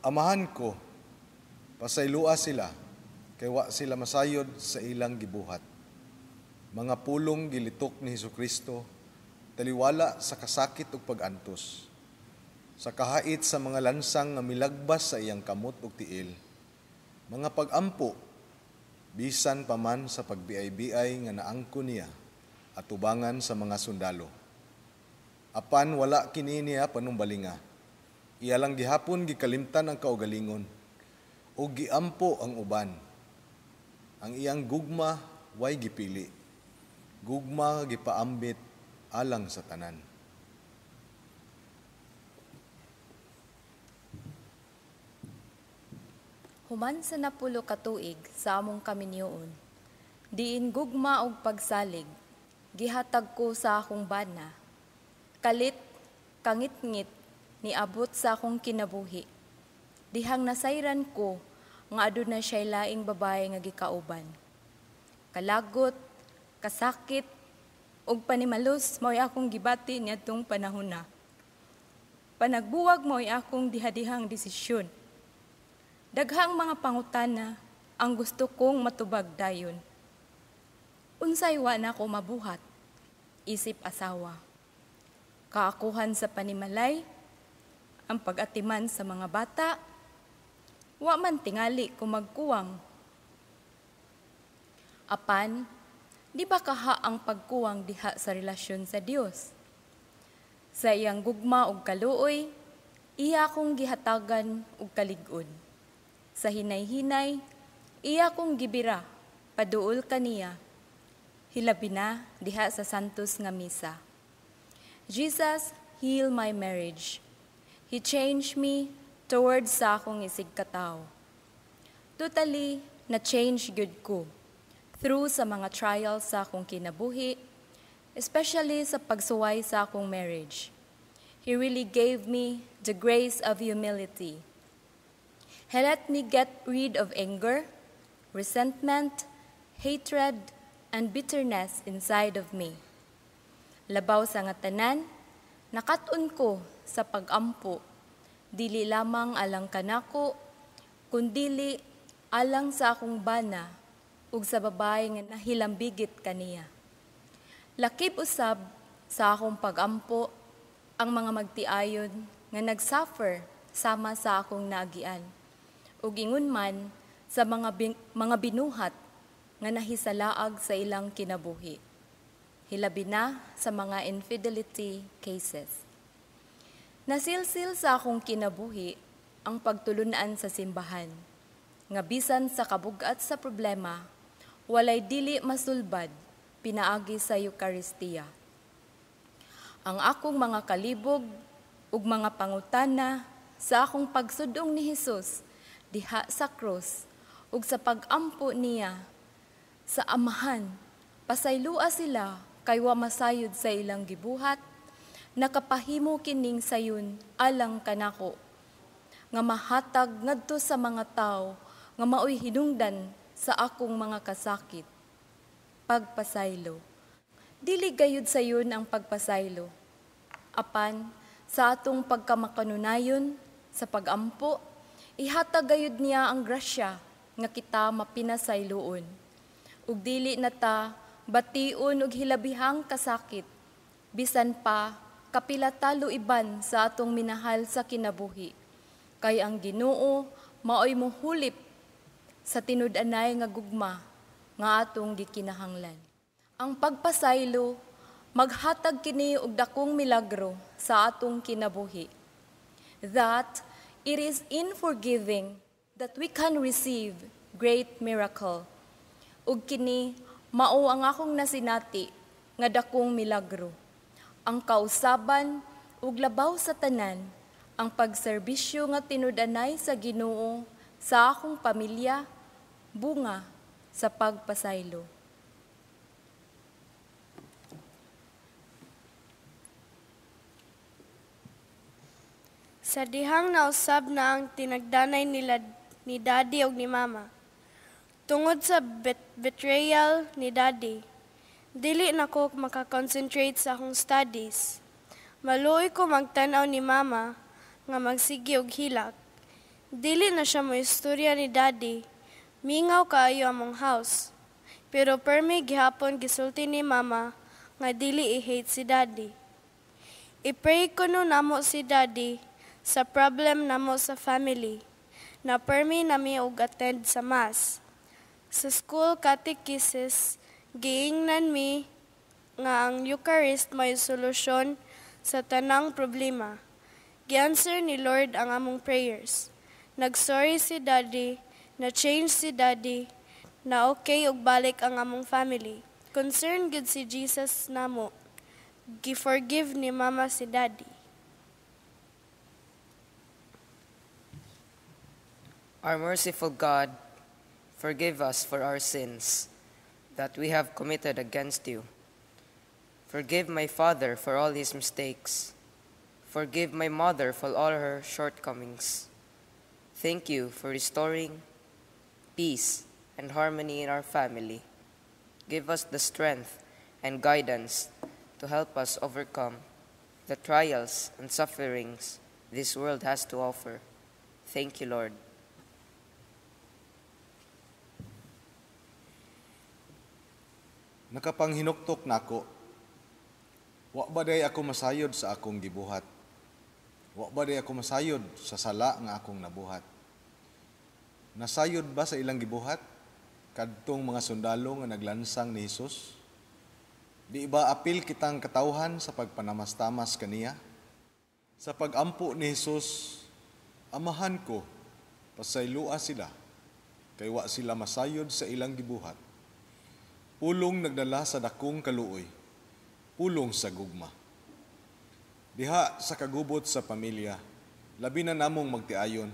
Amahan ko, pasaylua sila, kay wa sila masayod sa ilang gibuhat. Mga pulong gilitok ni Hesukristo, taliwala sa kasakit ug pag-antos, sa kahait sa mga lansang nga milagbas sa iyang kamot ug tiil, mga pag-ampo, bisan pa man sa pagbiay-biay nga naangko niya at tubangan sa mga sundalo. Apan wala kini niya panumbalinga. Iya lang gihapon gikalimtan ang kaugalingon o giampo ang uban. Ang iyang gugma way gipili. Gugma gipaambit alang sa tanan. Human sa 10 ka tuig sa among kaminyoon, diin gugma og pagsalig, gihatag ko sa akong bana, kalit, kangit-ngit, niabot sa akong kinabuhi. Dihang nasayran ko, nga aduna siya'y laing babae nga gikauban. Kalagot, kasakit, ug panimalus mao'y akong gibati niadtong panahona. Panagbuwag mao'y akong dihadihang desisyon. Daghang mga pangutana ang gusto kong matubag dayon. Unsay wa na ko mabuhat, isip asawa. Kaakuhan sa panimalay, ang pag-atiman sa mga bata, wa man tingali kung magkuwang. Apan, di ba kaha ang pagkuwang diha sa relasyon sa Dios? Sa iyang gugma ug kaluoy, iya kong gihatagan ug kalig-on. Sa hinay-hinay, iya kong gibira, paduol kaniya, hilabi na diha sa santos nga misa. Jesus, heal my marriage. He changed me towards sa akong isig kataw. Totally, na-change good ko through sa mga trials sa akong kinabuhi, especially sa pagsuway sa akong marriage. He really gave me the grace of humility. He let me get rid of anger, resentment, hatred, and bitterness inside of me. Labaw sa nga tanan, nakatun ko sa pag-ampo, dili lamang alang kanako, kundili alang sa akong bana ug sa babae nga nahilambigit kaniya. Lakip usab sa akong pag-ampo ang mga magtiayon nga nagsuffer sama sa akong naagian. Ug ingon man sa mga binuhat nga nahisalaag sa ilang kinabuhi. Hilabi na sa mga infidelity cases. Nasilsil sa akong kinabuhi ang pagtulunan sa simbahan, nga bisan sa kabugat sa problema, walay dili masulbad pinaagi sa Eucharistia. Ang akong mga kalibog ug mga pangutana sa akong pagsudong ni Hesus diha sa krus ug sa pag-ampo niya sa amahan, pasaylua sila kay wa masayod sa ilang gibuhat, nakapahimo kining sayon alang kanako, nga mahatag ngadto sa mga tao nga maoy hinungdan sa akong mga kasakit. Pagpasaylo. Dili gayud sayon ang pagpasaylo. Apan, sa atong pagkamakanunayon, sa pag-ampo, ihatag gayud niya ang grasya nga kita mapinasayloon. Ug dili na ta bation ug hilabihang kasakit, bisan pa kapila talo iban sa atong minahal sa kinabuhi. Kay ang Ginoo maoy mohulip sa tinud-anay nga gugma nga atong gikinahanglan. Ang pagpasaylo maghatag kini og dakong milagro sa atong kinabuhi. That it is in forgiving that we can receive great miracle. Ug kini mao ang akong nasinati nga dakong milagro. Ang kausaban ug labaw sa tanan, ang pagserbisyo nga tinud-anay sa Ginoo sa akong pamilya, bunga sa pagpasaylo. Sa dihang nausab na ang tinagdanay nila ni Daddy o ni Mama, tungod sa betrayal ni Daddy, dili na ko makakonsentrate sa akong studies. Maluoy ko magtanaw ni Mama nga magsigi og hilak. Dili na siya mo istorya ni Daddy. Mingaw kaayo among house. Pero permi gihapon gisulti ni Mama nga dili i-hate si Daddy. I-pray ko no namo si Daddy sa problem namo sa family na permi nami og attend sa Mass. Sa school catechesis, giingnan mi nga ang Eucharist may solusyon sa tanang problema. Gi-answer ni Lord ang among prayers. Nag-sorry si Daddy, na-change si Daddy, na okay og balik ang among family. Concern gud si Jesus namo. Gi-forgive ni Mama si Daddy. Our merciful God, forgive us for our sins that we have committed against you. Forgive my father for all his mistakes. Forgive my mother for all her shortcomings. Thank you for restoring peace and harmony in our family. Give us the strength and guidance to help us overcome the trials and sufferings this world has to offer. Thank you, Lord. Nakapanghinuktok nako, wa ba day ako masayod sa akong gibuhat? Wa ba day ako masayod sa sala nga akong nabuhat? Nasayod ba sa ilang gibuhat kadtong mga sundalo nga naglansang ni Hesus? Di ba apil kitang katawhan sa pagpanamastamas kaniya? Sa pagampo ni Hesus, amahan ko, pasaylua sila, kay wa sila masayod sa ilang gibuhat. Pulong nagdala sa dakong kaluoy, pulong sa gugma. Diha sa kagubot sa pamilya, labi na namong magtiayon,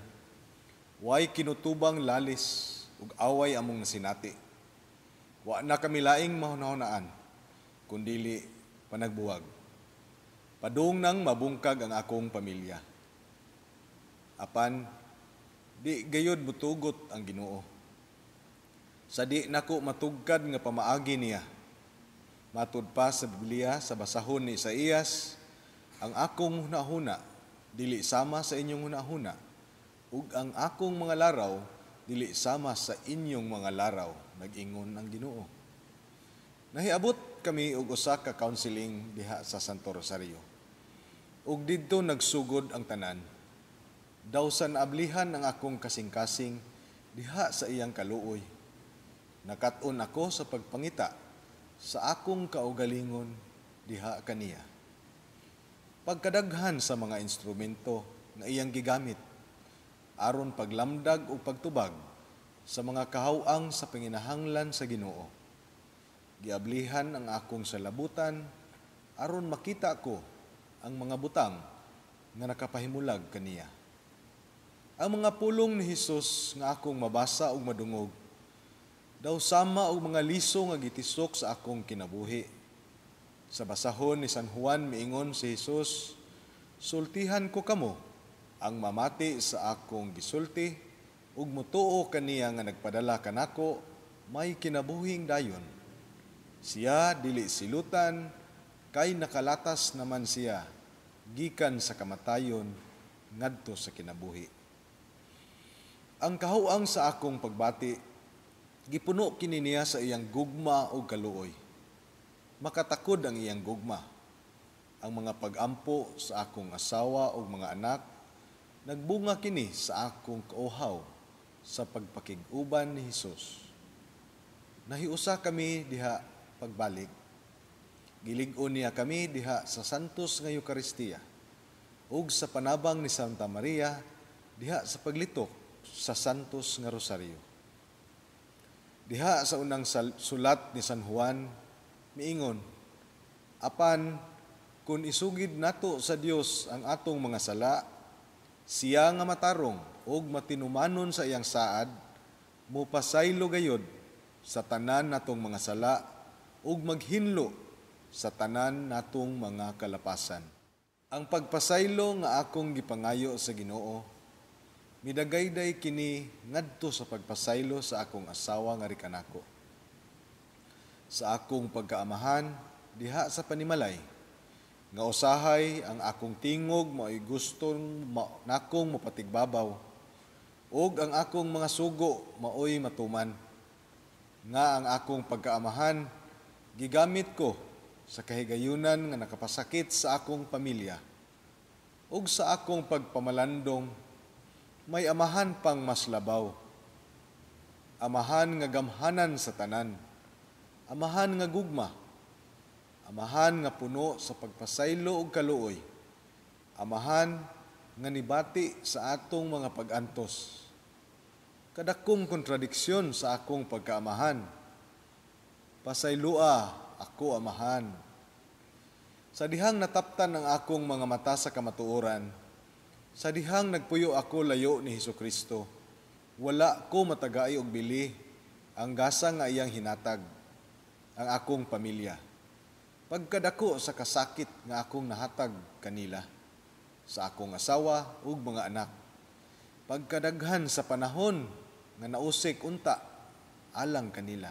way kinutubang lalis ug away among nasinati. Wa na kami laing mahunahunaan, kundili panagbuwag. Padung nang mabungkag ang akong pamilya. Apan, di gayod butugot ang Ginoo. Sa di nako matugkad nga pamaagi niya. Matud pa sa Biblia sa basahon ni Isaías, ang akong hunahuna dili sama sa inyong hunahuna, ug ang akong mga laraw dili sama sa inyong mga laraw, nag-ingon ang Ginoo. Nahiabot kami og usa ka counseling diha sa Santo Rosario. Ug didto nagsugod ang tanan. Daw sa naablihan ang akong kasing-kasing diha sa iyang kaluoy. Nakat-on ako sa pagpangita sa akong kaugalingon diha kaniya. Pagkadaghan sa mga instrumento nga iyang gigamit aron paglamdag o pagtubag sa mga kahawang sa panginahanglan sa Ginoo. Giablihan ang akong salabutan aron makita ko ang mga butang nga nakapahimulag kaniya. Ang mga pulong ni Hesus nga akong mabasa ug madungog daw sama og mga liso nga gitisok sa akong kinabuhi. Sa basahon ni San Juan miingon si Hesus, sultihan ko kamo ang mamati sa akong gisulti ug mutuo kaniya nga nagpadala kanako may kinabuhing dayon. Siya dili silutan kay nakalatas naman siya gikan sa kamatayon ngadto sa kinabuhi. Ang kahuang sa akong pagbati gipuno kini niya sa iyang gugma o kaluoy. Makatakod ang iyang gugma. Ang mga pag-ampo sa akong asawa o mga anak, nagbunga kini sa akong kauhaw sa pagpakig-uban ni Hesus. Nahiusa kami diha pagbalik. Gilig-on niya kami diha sa Santos nga Eucharistia ug sa panabang ni Santa Maria diha sa paglitok sa Santos nga Rosario. Diha sa unang sulat ni San Juan, miingon, apan kung isugid nato sa Dios ang atong mga sala, siya nga matarong ug matinumanon sa iyang saad, mupasaylo gayod sa tanan natong mga sala ug maghinlo sa tanan natong mga kalapasan. Ang pagpasaylo nga akong gipangayo sa Ginoo, midagayday kini ngadto sa pagpasaylo sa akong asawa nga rikanako. Sa akong pagkaamahan diha sa panimalay, nga usahay ang akong tingog mao'y gustong nakong mapatigbabaw, ug ang akong mga sugo maoy matuman. Nga ang akong pagkaamahan gigamit ko sa kahigayunan nga nakapasakit sa akong pamilya. Ug sa akong pagpamalandong may amahan pang mas labaw. Amahan nga gamhanan sa tanan. Amahan nga gugma. Amahan nga puno sa pagpasaylo ug kaluoy. Amahan nga nibati sa atong mga pag-antos. Kadakong kontradiksyon sa akong pagkaamahan. Pasaylua ako amahan. Sa dihang nataptan ang akong mga mata sa kamatuoran, sa dihang nagpuyo ako layo ni Hesukristo, wala ko matagay og bili ang gasa nga iyang hinatag, ang akong pamilya. Pagkadako sa kasakit nga akong nahatag kanila, sa akong asawa ug mga anak. Pagkadaghan sa panahon nga nausik unta alang kanila.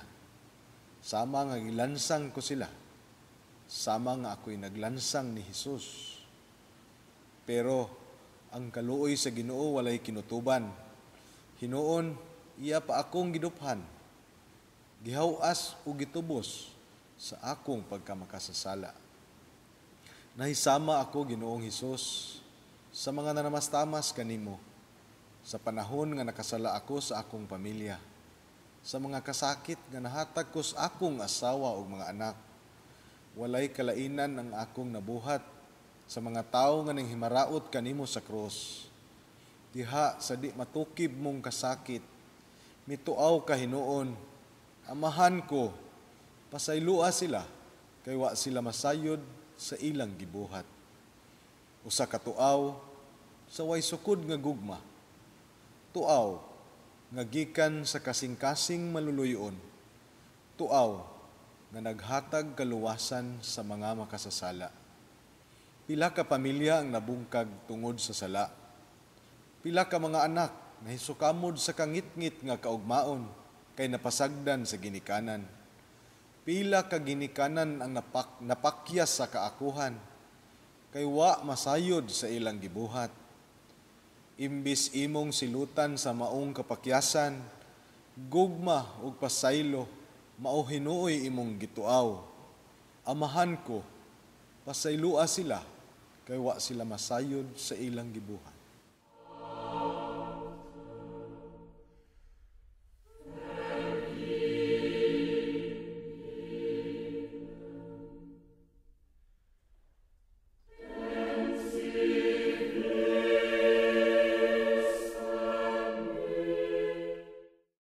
Sama nga gilansang ko sila. Sama nga ako'y naglansang ni Jesus. Pero ang kaluoy sa Ginoo walay kinutuban. Hinuon iya pa akong giduphan. Gihawas o gitubos sa akong pagkamakasasala. Nahisama ako, Ginoong Hesus, sa mga nanamastamas kanimo, sa panahon nga nakasala ako sa akong pamilya, sa mga kasakit nga nahatag ko sa akong asawa o mga anak. Walay kalainan ang akong nabuhat sa mga tao nga nanghimaraot kanimo sa krus. Diha sa di matukib mong kasakit, mituaw ka Hinuon, amahan ko, pasaylua sila, kay wa sila masayod sa ilang gibuhat. Usa ka tuaw, sa way sukod nga gugma, tuaw, nga gikan sa kasing-kasing maluluyon, tuaw, nga naghatag kaluwasan sa mga makasasala. Pila ka pamilya ang nabungkag tungod sa sala. Pila ka mga anak na hisukamod sa kangit-ngit nga kaugmaon kay napasagdan sa ginikanan. Pila ka ginikanan ang napakyas sa kaakuhan kay wa masayod sa ilang gibuhat. Imbis imong silutan sa maong kapakyasan, gugma ug pasaylo, mao hinuoy imong gituaw. Amahan ko, pasaylua sila, kay wa sila masayod sa ilang gibuhat.